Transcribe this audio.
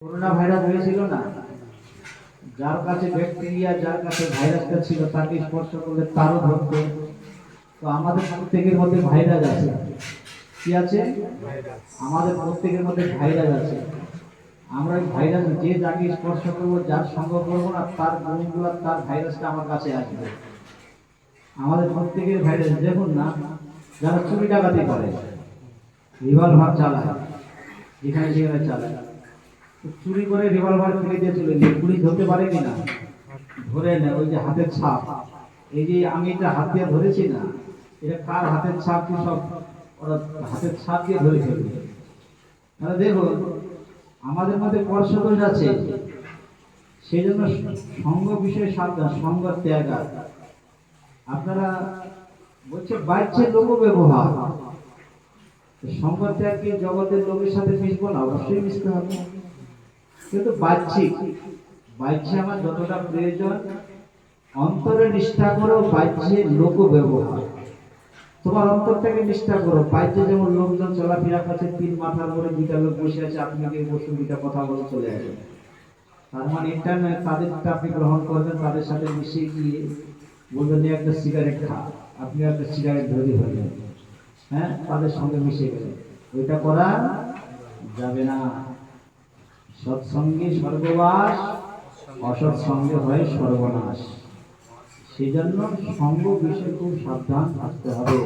Corona virus হয়েছিল না, যার কাছে ব্যাকটেরিয়া, যার কাছে ভাইরাসটা ছিল তাকে স্পর্শ করলে তারও ধরতো। তো আমাদের প্রত্যেকের মধ্যে ভাইরাস আছে। কি আছে? আমাদের প্রত্যেকের মধ্যে ভাইরাস আছে। আমরা এই ভাইরাস, যে যাকে স্পর্শ করবো, যার সঙ্গ করবো না, তার গুণগুলো, তার ভাইরাসটা আমার কাছে আসবে। আমাদের প্রত্যেকের ভাইরাস। দেখুন না, যারা চুরি ডাকাতি করে, রিভলভার চালায়, যেখানে যেখানে চালায়, চুরি করে রিভলভার ফেলে দিয়ে চলে গিয়ে পুলিশ ধরতে পারে কিনা? ধরে নেয়। ওই যে হাতের ছাপ, এই যে আমি এটা হাত দিয়ে ধরেছি না, এটা কার হাতের ছাপ, কি সব ওরা হাতের ছাপ দিয়ে ধরে ফেলবে। তাহলে দেখুন, আমাদের মধ্যে পরশদোষ আছে। সেই জন্য সঙ্গ বিষয়ে সাবধান, সঙ্গ ত্যাগ। আপনারা বলছে বাহ্যে লোক ব্যবহার, সঙ্গ ত্যাগ কি জগতের লোকের সাথে মিশবো না? অবশ্যই মিশতে হবে, কিন্তু বাহ্যিক বাহ্যে আমার যতটা প্রয়োজন, অন্তরে নিষ্ঠা করো, বাহ্যে লোক ব্যবহার। তোমার অন্তরটাকে নিষ্ঠা করো। বাহ্যে যেমন লোকজন চলাফেরা করছে, তিন মাথার উপরে দুইটা লোক বসে আছে, আপনি গিয়ে বসুন, দুইটা কথা বলে চলে আসবেন। তার মানে এটা নয় তাদেরটা আপনি গ্রহণ করবেন, তাদের সাথে মিশে গিয়ে বলবেন যে একটা সিগারেট খা, আপনি একটা সিগারেট ধরে হলেন, হ্যাঁ, তাদের সঙ্গে মিশে গেলেন। ওইটা করা যাবে না। সৎসঙ্গে স্বর্গবাস, অসৎসঙ্গে হয় সর্বনাশ। সেই জন্য সঙ্গ বিষয়ে খুব সাবধান থাকতে হবে।